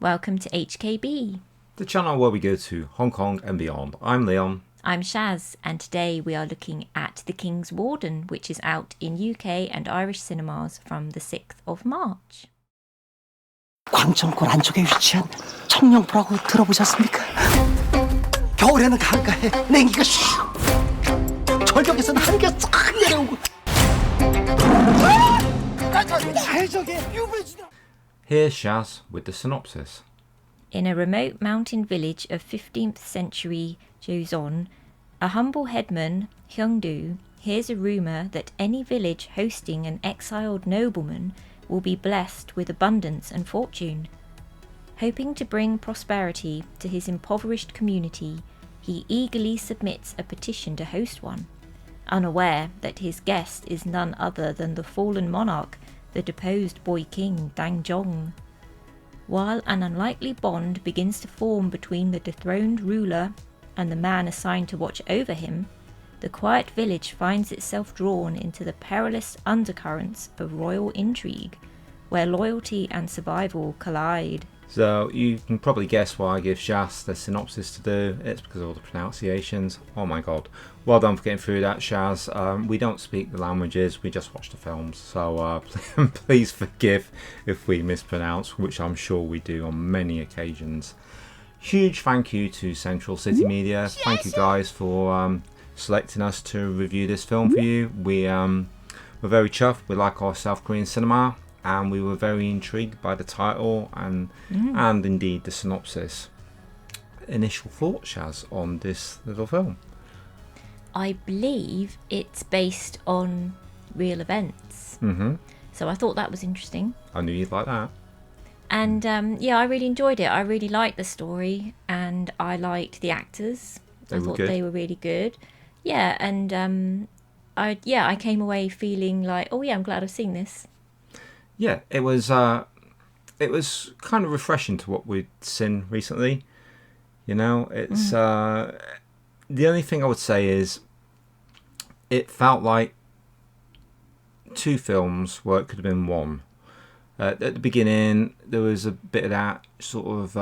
Welcome to HKB, the channel where we go to Hong Kong and beyond. I'm Leon. I'm Shaz, and today we are looking at The King's Warden, which is out in UK and Irish cinemas from the 6th of March. 광천골 안쪽에 위치한 청룡포라고 들어보셨습니까? 겨울에는 강가에 냉기가 슉, 절벽에서는 한기가 싹 내려오고 해적의 유배지다. Here's Shaz with the synopsis. In a remote mountain village of 15th century Joseon, a humble headman, Hyungdu, hears a rumour that any village hosting an exiled nobleman will be blessed with abundance and fortune. Hoping to bring prosperity to his impoverished community, he eagerly submits a petition to host one, unaware that his guest is none other than the fallen monarch, the deposed boy king Dang Zhong. While an unlikely bond begins to form between the dethroned ruler and the man assigned to watch over him, the quiet village finds itself drawn into the perilous undercurrents of royal intrigue, where loyalty and survival collide. So you can probably guess why I give Shaz the synopsis to do. It's because of all the pronunciations. Oh my god. Well done for getting through that, Shaz. We don't speak the languages, we just watch the films. So please forgive if we mispronounce, which I'm sure we do on many occasions. Huge thank you to Central City Media. Thank you guys for selecting us to review this film for you. We're very chuffed. We like our South Korean cinema, and we were very intrigued by the title and indeed the synopsis. Initial thoughts, Shaz, on this little film? I believe it's based on real events. Mm-hmm. So I thought that was interesting. I knew you'd like that. And I really enjoyed it. I really liked the story, and I liked the actors. I thought they were really good. Yeah, and I came away feeling like, oh yeah, I'm glad I've seen this. Yeah, it was kind of refreshing to what we'd seen recently. You know, it's the only thing I would say is it felt like two films where it could have been one. At the beginning, there was a bit of that sort of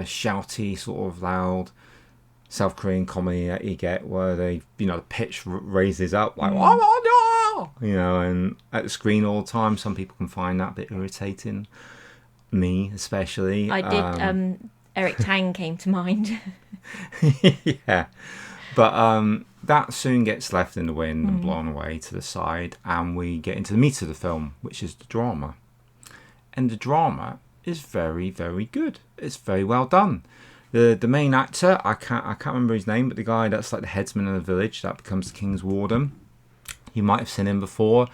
shouty, sort of loud South Korean comedy that you get where they, the pitch raises up like, oh, no! And at the screen all the time. Some people can find that a bit irritating. Me, especially. I did. Eric Tang came to mind. Yeah. But that soon gets left in the wind and blown away to the side, and we get into the meat of the film, which is the drama. And the drama is very, very good. It's very well done. The main actor, I can't remember his name, but the guy that's like the headsman of the village that becomes the King's Warden. You might have seen him before.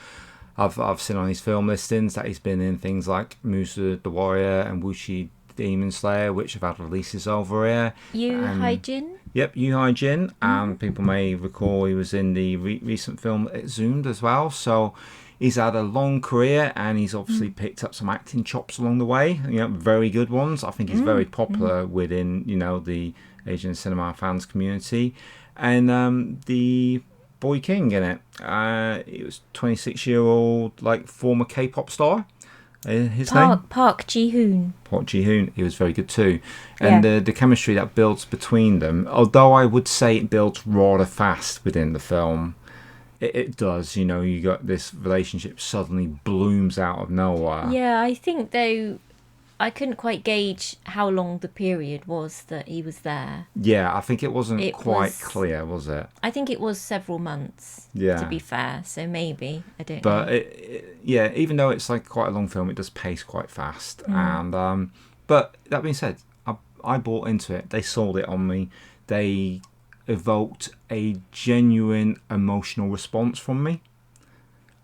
I've seen on his film listings that he's been in things like Musa the Warrior and Wuxi Demon Slayer, which have had releases over here. Yu Hai-jin? Yep, Yu Hai-jin. And people may recall he was in the recent film Exhumed as well. So he's had a long career, and he's obviously picked up some acting chops along the way. Very good ones. I think he's very popular within, the Asian cinema fans community. And the boy king in it, he was 26-year-old, like former K-pop star. His name? Park Ji-hoon. Park Ji-hoon. He was very good too. And the chemistry that builds between them, although I would say it builds rather fast within the film. It does, you got this relationship suddenly blooms out of nowhere. Yeah, I think though, I couldn't quite gauge how long the period was that he was there. Yeah, I think it wasn't quite clear, was it? I think it was several months, to be fair, so maybe, I don't know. But, even though it's like quite a long film, it does pace quite fast. And but that being said, I bought into it. They sold it on me. They evoked a genuine emotional response from me,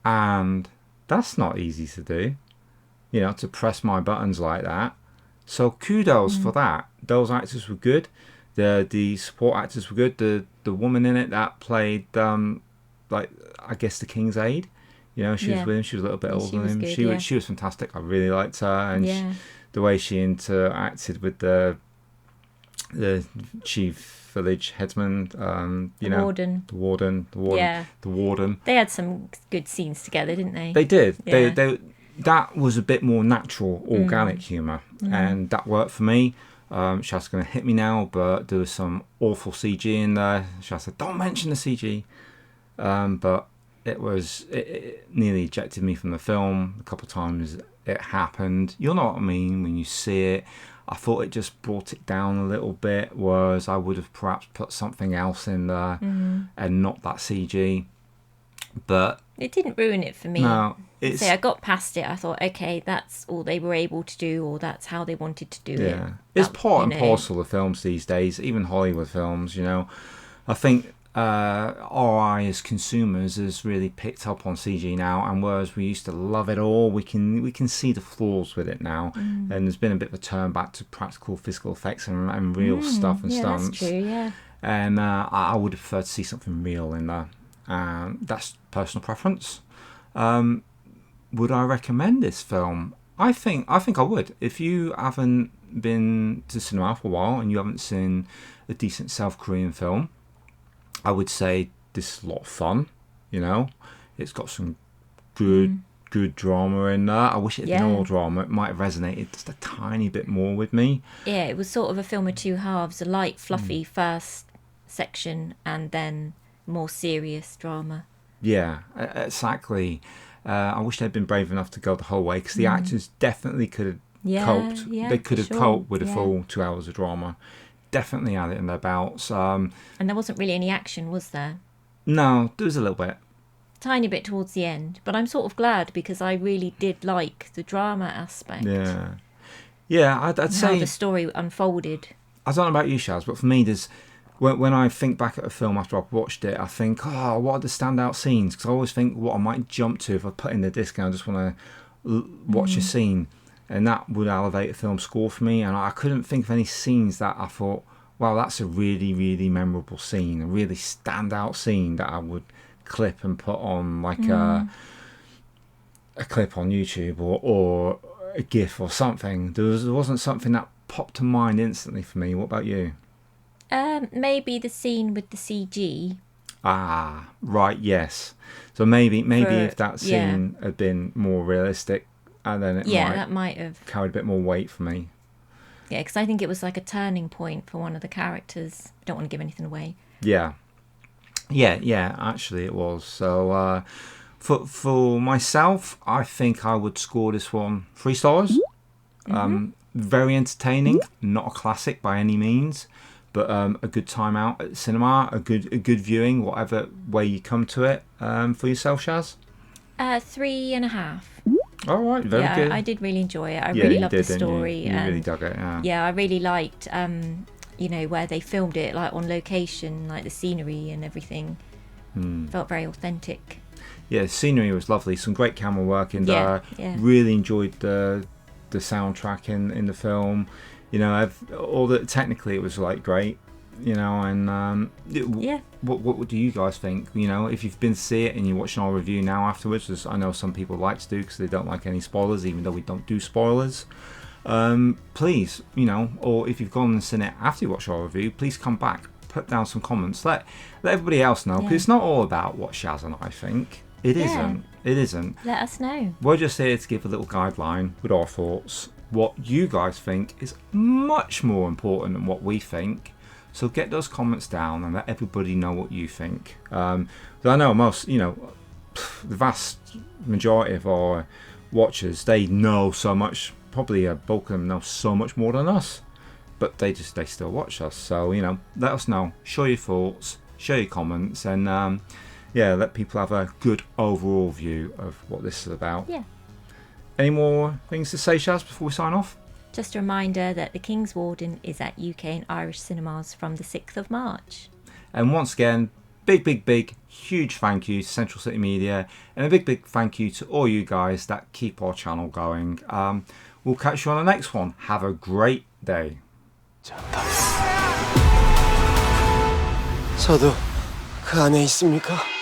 and that's not easy to do, to press my buttons like that. So kudos for that. Those actors were good. The support actors were good. The woman in it that played I guess the King's aide, she was with him. She was a little bit older than him. Good, she was fantastic. I really liked her, and the way she interacted with the chief village headsman, the warden. Yeah. The warden. They had some good scenes together, didn't they? They did. Yeah. that was a bit more natural, organic humour, and that worked for me. Shaz's going to hit me now, but there was some awful CG in there. Shaz said, don't mention the CG. But it nearly ejected me from the film. A couple of times it happened. You'll know what I mean when you see it. I thought it just brought it down a little bit, whereas I would have perhaps put something else in there and not that CG. But it didn't ruin it for me. no, So I got past it. I thought, okay, that's all they were able to do, or that's how they wanted to do it. yeah, it's That, part and you know. parcel of films these days, even Hollywood films. You know, I think our eye as consumers has really picked up on CG now, and whereas we used to love it all, we can see the flaws with it now, and there's been a bit of a turn back to practical physical effects and real stuff and Yeah, stunts. that's true, yeah. And I would have preferred to see something real in there. That's personal preference. Would I recommend this film? I think I would. If you haven't been to cinema for a while and you haven't seen a decent South Korean film, I would say this is a lot of fun. You know, it's got some good drama in there. I wish it had been all drama. It might have resonated just a tiny bit more with me. Yeah, it was sort of a film of two halves, a light, fluffy first section and then more serious drama. Yeah, exactly. I wish they'd been brave enough to go the whole way, because the actors definitely could have coped. Yeah, They could have sure. coped with a full 2 hours of drama. Definitely had it in their belts. And there wasn't really any action, was there? No, there was a little bit. Tiny bit towards the end, but I'm sort of glad because I really did like the drama aspect. Yeah, I'd How say. the story unfolded. I don't know about you, Shaz, but for me, there's when I think back at a film after I've watched it, I think, oh, what are the standout scenes? Because I always think what I might jump to if I put in the disc and I just want to watch a scene, and that would elevate a film score for me. And I couldn't think of any scenes that I thought, wow, that's a really, really memorable scene, a really standout scene that I would clip and put on like a clip on YouTube or a GIF or something. There wasn't something that popped to mind instantly for me. What about you? Maybe the scene with the CG. Ah, right, yes. So maybe if that yeah. scene had been more realistic, and then That might have. carried a bit more weight for me. Yeah, because I think it was like a turning point for one of the characters. Don't want to give anything away. Yeah, actually it was. So for myself, I think I would score this one 3 stars. Very entertaining, not a classic by any means, but a good time out at the cinema, a good viewing, whatever way you come to it. For yourself, Shaz? 3.5. All right, very good. I did really enjoy it. I really loved the didn't story. You really dug it, yeah. Yeah, I really liked, where they filmed it, like on location, like the scenery and everything. Felt very authentic. Yeah, the scenery was lovely. Some great camera work in there. Yeah. Really enjoyed the soundtrack in the film. You know, technically it was like great. You know, and what do you guys think? You know, if you've been to see it and you're watching our review now afterwards, as I know some people like to do because they don't like any spoilers, even though we don't do spoilers. Please, you know, or if you've gone and seen it after you watch our review, please come back, put down some comments, let everybody else know, because it's not all about what Shaz and I think. It isn't. Let us know. We're just here to give a little guideline with our thoughts. What you guys think is much more important than what we think. So get those comments down and let everybody know what you think. I know most, you know, the vast majority of our watchers, they know so much. Probably a bulk of them know so much more than us, but they still watch us. So, you know, let us know. Show your thoughts, share your comments, and let people have a good overall view of what this is about. Yeah. Any more things to say, Shaz, before we sign off? Just a reminder that The King's Warden is at UK and Irish cinemas from the 6th of March. And once again, big, huge thank you to Central City Media, and a big thank you to all you guys that keep our channel going. We'll catch you on the next one. Have a great day. 저도 그 안에 있습니까?